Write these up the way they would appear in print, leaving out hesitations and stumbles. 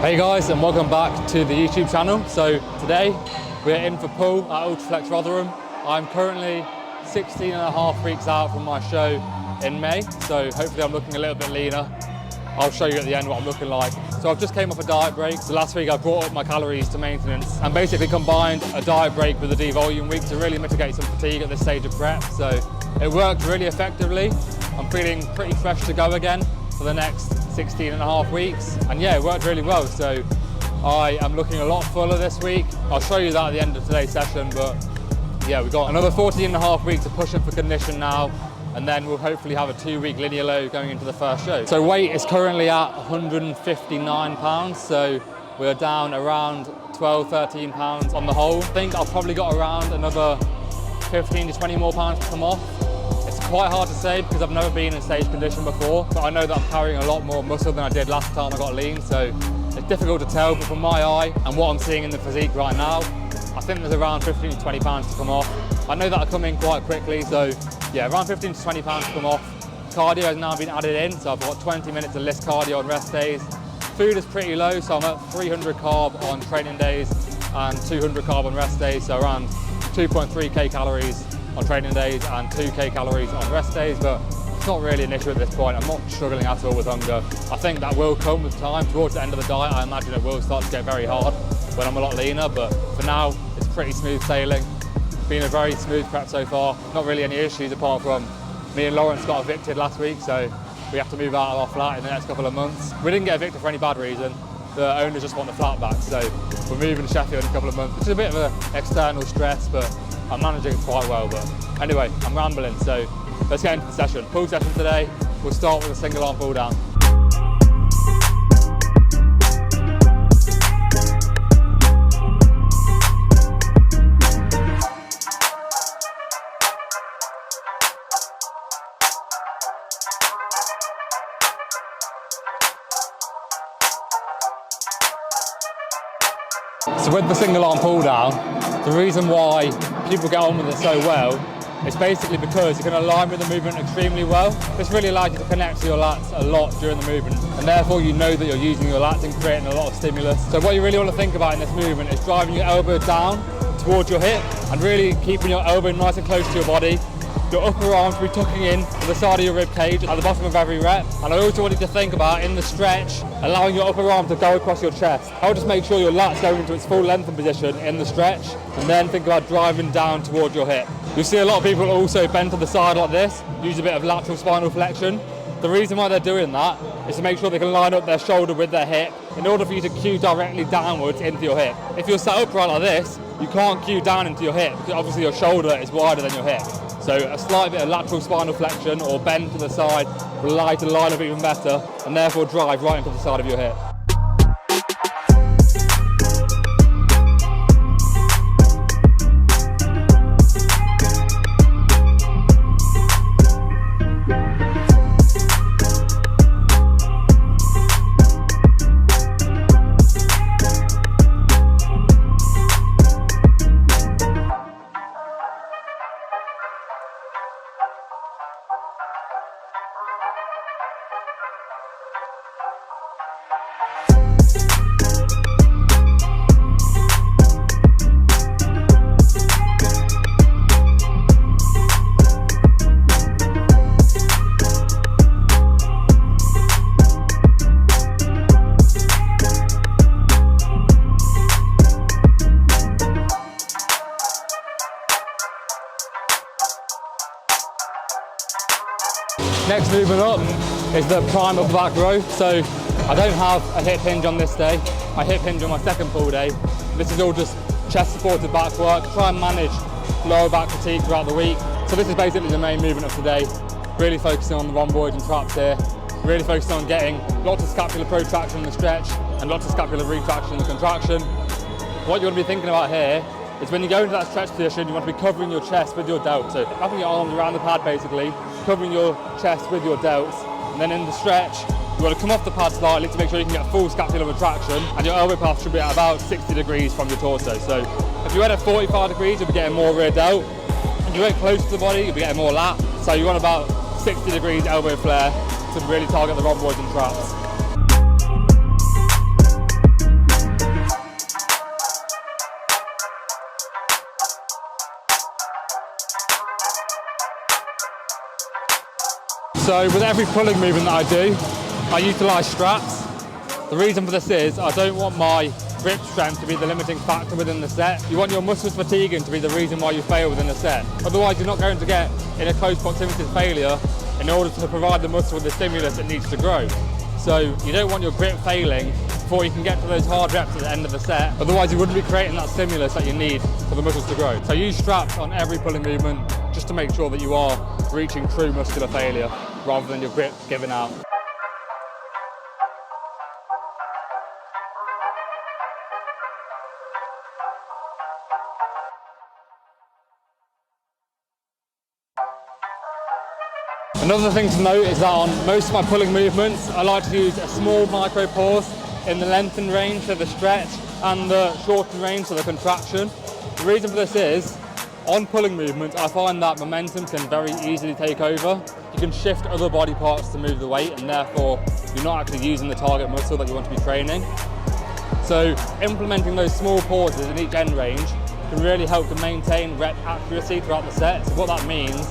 Hey guys, and welcome back to the YouTube channel. So today we're in for pull at Ultraflex Rotherham. I'm currently 16 and a half weeks out from my show in May, so hopefully I'm looking a little bit leaner. I'll show you at the end what I'm looking like. So I've just came off a diet break. So last week I brought up my calories to maintenance and basically combined a diet break with a devolume week to really mitigate some fatigue at this stage of prep. So it worked really effectively. I'm feeling pretty fresh to go again for the next 16 and a half weeks. And yeah, it worked really well. So I am looking a lot fuller this week. I'll show you that at the end of today's session, but yeah, we've got another 14 and a half weeks to push it for condition now. And then we'll hopefully have a 2-week linear low going into the first show. So weight is currently at 159 pounds. So we're down around 12, 13 pounds on the whole. I think I've probably got around another 15 to 20 more pounds to come off. It's quite hard to say because I've never been in stage condition before, but I know that I'm carrying a lot more muscle than I did last time I got lean. So it's difficult to tell, but from my eye and what I'm seeing in the physique right now, I think there's around 15 to 20 pounds to come off. I know that'll come in quite quickly, so yeah, around 15 to 20 pounds to come off. Cardio has now been added in, so I've got 20 minutes of list cardio on rest days. Food is pretty low, so I'm at 300 carb on training days and 200 carb on rest days, so around 2.3k calories on training days and 2k calories on rest days, but it's not really an issue at this point. I'm not struggling at all with hunger. I think that will come with time. Towards the end of the diet, I imagine it will start to get very hard when I'm a lot leaner, but for now, it's pretty smooth sailing. Been a very smooth prep so far. Not really any issues apart from me and Lawrence got evicted last week, so we have to move out of our flat in the next couple of months. We didn't get evicted for any bad reason. The owners just want the flat back, so we're moving to Sheffield in a couple of months, which is a bit of an external stress, but I'm managing it quite well. But anyway, I'm rambling, so let's get into the session. Pull session today. We'll start with a single arm pull down. So with the single arm pull down, the reason why people get on with it so well is basically because you can align with the movement extremely well. This really allows you to connect to your lats a lot during the movement, and therefore you know that you're using your lats and creating a lot of stimulus. So what you really want to think about in this movement is driving your elbow down towards your hip and really keeping your elbow nice and close to your body. Your upper arms will be tucking in to the side of your rib cage at the bottom of every rep. And I also want you to think about, in the stretch, allowing your upper arm to go across your chest. I'll just make sure your lats go into its full length and position in the stretch, and then think about driving down towards your hip. You'll see a lot of people also bend to the side like this, use a bit of lateral spinal flexion. The reason why they're doing that is to make sure they can line up their shoulder with their hip in order for you to cue directly downwards into your hip. If you're sat upright like this, you can't cue down into your hip because obviously your shoulder is wider than your hip. So a slight bit of lateral spinal flexion or bend to the side will allow you to line up even better and therefore drive right into the side of your hip. Next movement up is the prime upper back row. So I don't have a hip hinge on this day. I hip hinge on my second pull day. This is all just chest supported back work. Try and manage lower back fatigue throughout the week. So this is basically the main movement of today. Really focusing on the rhomboids and traps here. Really focusing on getting lots of scapular protraction in the stretch and lots of scapular retraction in the contraction. What you want to be thinking about here is when you go into that stretch position, you want to be covering your chest with your delts. So wrapping your arms around the pad basically, covering your chest with your delts. And then in the stretch, you want to come off the pad slightly to make sure you can get full scapular retraction, and your elbow path should be at about 60 degrees from your torso. So if you went at 45 degrees, you'll be getting more rear delt. If you went close to the body, you'll be getting more lat. So you want about 60 degrees elbow flare to really target the rhomboids and traps. So with every pulling movement that I do, I utilise straps. The reason for this is I don't want my grip strength to be the limiting factor within the set. You want your muscles fatiguing to be the reason why you fail within the set. Otherwise you're not going to get in a close proximity to failure in order to provide the muscle with the stimulus it needs to grow. So you don't want your grip failing before you can get to those hard reps at the end of the set. Otherwise you wouldn't be creating that stimulus that you need for the muscles to grow. So use straps on every pulling movement just to make sure that you are reaching true muscular failure rather than your grip giving out. Another thing to note is that on most of my pulling movements, I like to use a small micro pause in the lengthen range, so the stretch, and the shorten range, so the contraction. The reason for this is, on pulling movements, I find that momentum can very easily take over. You can shift other body parts to move the weight, and therefore you're not actually using the target muscle that you want to be training. So implementing those small pauses in each end range can really help to maintain rep accuracy throughout the set. So what that means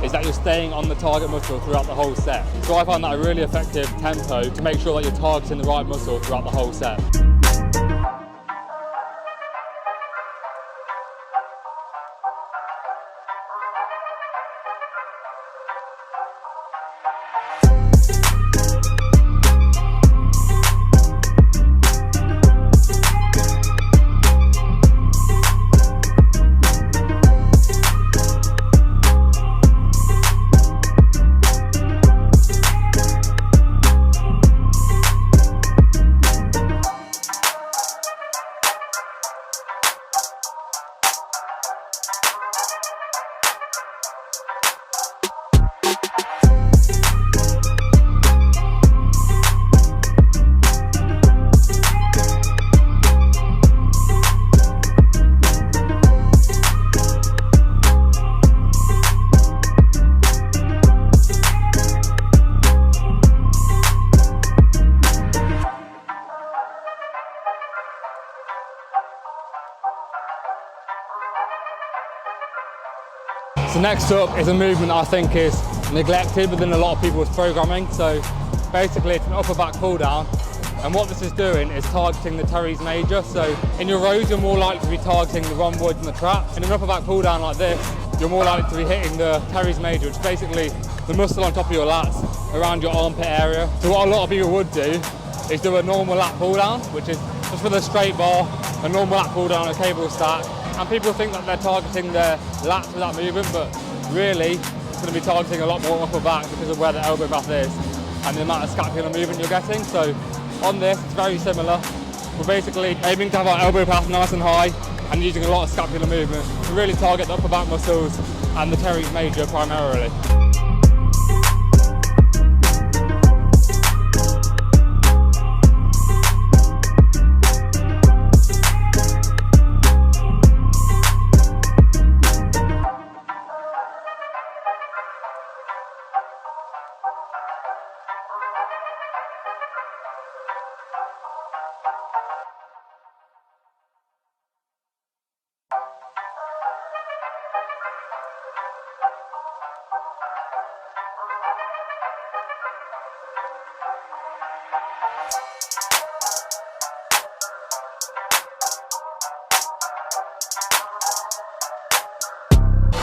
is that you're staying on the target muscle throughout the whole set. So I find that a really effective tempo to make sure that you're targeting the right muscle throughout the whole set. So next up is a movement that I think is neglected within a lot of people's programming. So basically it's an upper back pull down, and what this is doing is targeting the teres major. So in your rows you're more likely to be targeting the rhomboids and the traps. In an upper back pull down like this, you're more likely to be hitting the teres major, which is basically the muscle on top of your lats around your armpit area. So what a lot of people would do is do a normal lat pull down, which is just with a straight bar, a normal lat pull down, a cable stack. And people think that they're targeting their lats with that movement, but really it's going to be targeting a lot more upper back because of where the elbow path is and the amount of scapular movement you're getting. So on this, it's very similar. We're basically aiming to have our elbow path nice and high and using a lot of scapular movement to really target the upper back muscles and the teres major primarily.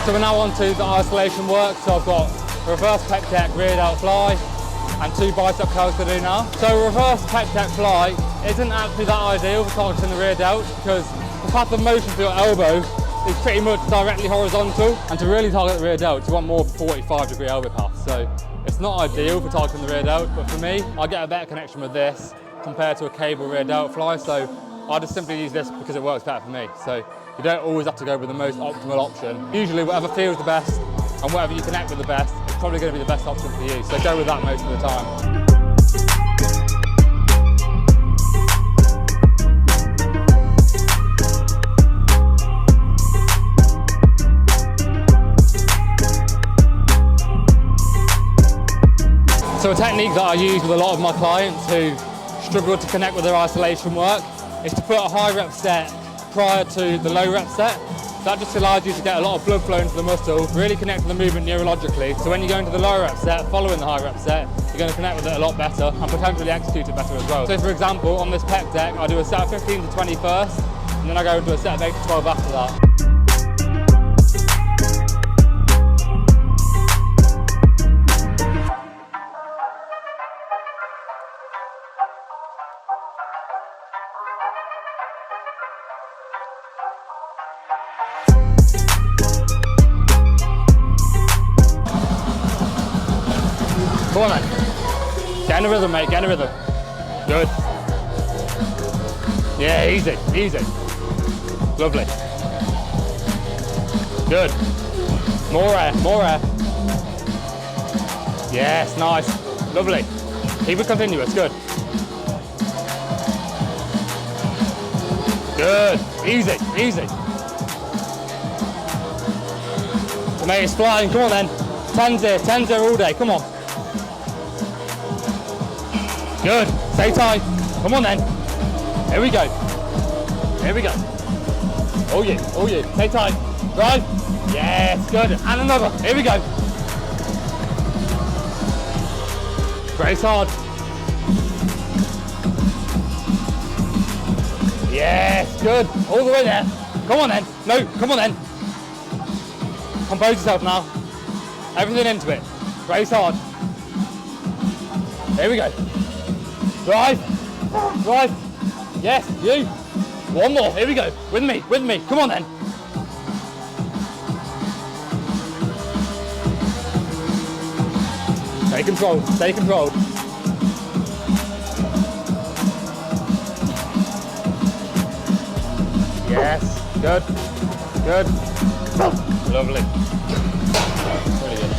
So we're now on to the isolation work. So I've got reverse pec deck, rear delt fly, and 2 bicep curls to do now. So reverse pec deck fly isn't actually that ideal for targeting the rear delt because the path of motion for your elbow is pretty much directly horizontal. And to really target the rear delt, you want more of a 45-degree elbow path. So it's not ideal for targeting the rear delt, but for me, I get a better connection with this compared to a cable rear delt fly. So I just simply use this because it works better for me. So you don't always have to go with the most optimal option. Usually whatever feels the best and whatever you connect with the best is probably going to be the best option for you. So go with that most of the time. So a technique that I use with a lot of my clients who struggle to connect with their isolation work is to put a high rep set prior to the low rep set. So that just allows you to get a lot of blood flow into the muscle, really connect to the movement neurologically. So when you go into the lower rep set, following the high rep set, you're going to connect with it a lot better and potentially execute it better as well. So for example, on this pec deck, I do a set of 15 to 20 first, and then I go into a set of 8 to 12 after that. Come on then. Get in the rhythm, mate, get in the rhythm. Good. Yeah, easy, easy. Lovely. Good. More air, more air. Yes, nice. Lovely. Keep it continuous, good. Good. Easy, easy. Mate, it's flying, come on then. 10s here, 10s here all day, come on. Good, stay tight. Come on then. Here we go. Here we go. Oh yeah, oh yeah. Stay tight. Drive. Yes, good. And another. Here we go. Brace hard. Yes, good. All the way there. Come on then. No, come on then. Compose yourself now. Everything into it. Brace hard. Here we go. Drive, drive, yes, you. One more, here we go, with me, come on then. Stay controlled, stay controlled. Yes, good, good, lovely. Really good.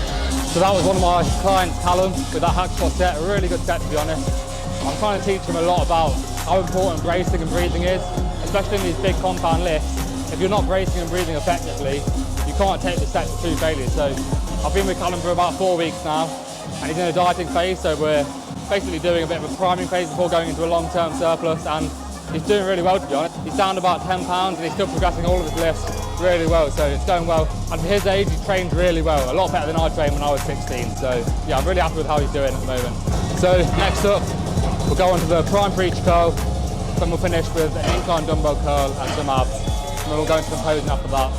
So that was one of my clients, Callum, with that hack squat set, a really good set to be honest. I'm trying to teach him a lot about how important bracing and breathing is, especially in these big compound lifts. If you're not bracing and breathing effectively, you can't take the set to 2 failures. So I've been with Callum for about 4 weeks now, and he's in a dieting phase, so we're basically doing a bit of a priming phase before going into a long-term surplus, and he's doing really well to be honest. He's down about 10 pounds and he's still progressing all of his lifts really well, so it's going well. And for his age, he trained really well, a lot better than I trained when I was 16. So yeah, I'm really happy with how he's doing at the moment. So next up, we'll go on to the prime for each curl, then we'll finish with an incline dumbbell curl and some abs, and then we'll go into some posing after that.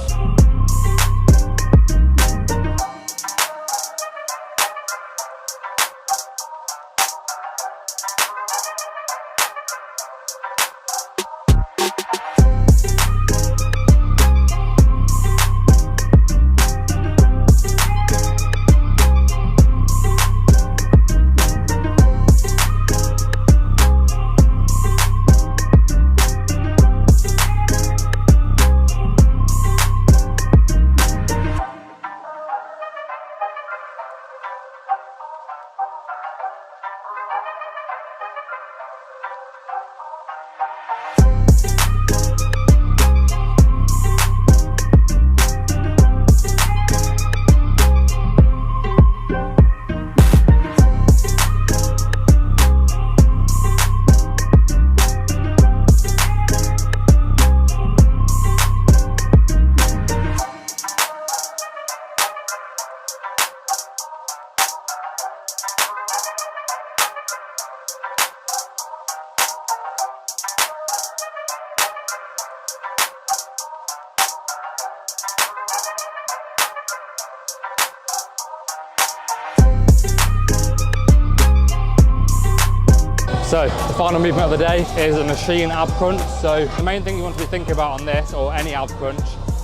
So the final movement of the day is a machine ab crunch. So the main thing you want to be thinking about on this, or any ab crunch,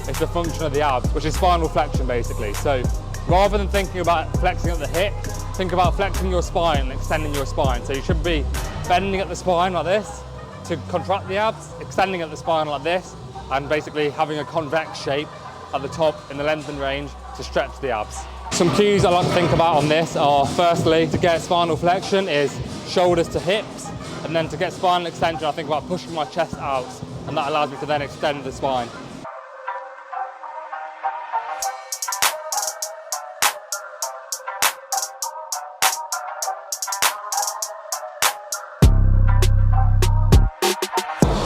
is the function of the abs, which is spinal flexion basically. So rather than thinking about flexing at the hip, think about flexing your spine and extending your spine. So you should be bending at the spine like this to contract the abs, extending at the spine like this, and basically having a convex shape at the top in the length and range to stretch the abs. Some cues I like to think about on this are, firstly, to get spinal flexion is shoulders to hips, and then to get spinal extension I think about pushing my chest out, and that allows me to then extend the spine.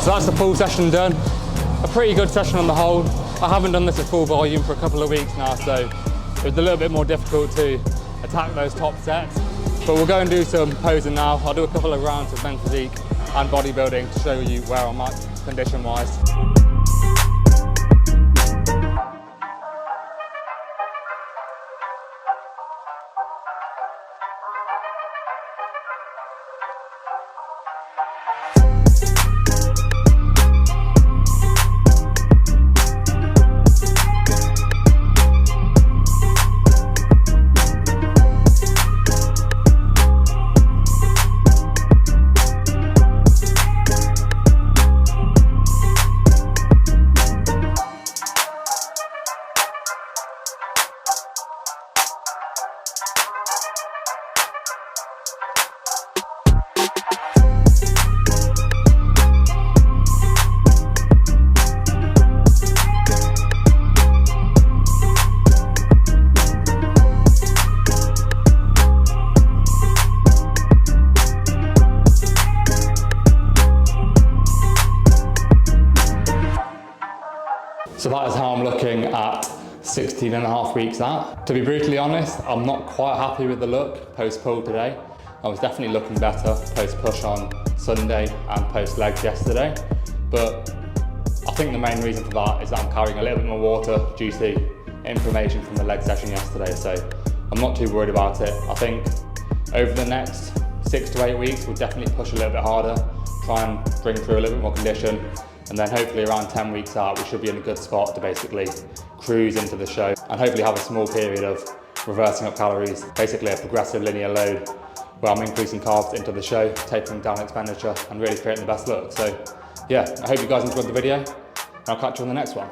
So that's the full session done. A pretty good session on the whole. I haven't done this at full volume for a couple of weeks now, so it was a little bit more difficult to attack those top sets. But we'll go and do some posing now. I'll do a couple of rounds of men's physique and bodybuilding to show you where I'm at condition-wise. So that is how I'm looking at 16 and a half weeks out. To be brutally honest, I'm not quite happy with the look post-pull today. I was definitely looking better post-push on Sunday and post-legs yesterday. But I think the main reason for that is that I'm carrying a little bit more water due to inflammation from the leg session yesterday. So I'm not too worried about it. I think over the next 6 to 8 weeks, we'll definitely push a little bit harder, try and bring through a little bit more condition. And then hopefully around 10 weeks out, we should be in a good spot to basically cruise into the show and hopefully have a small period of reversing up calories, basically a progressive linear load where I'm increasing carbs into the show, tapering down expenditure and really creating the best look. So yeah, I hope you guys enjoyed the video and I'll catch you on the next one.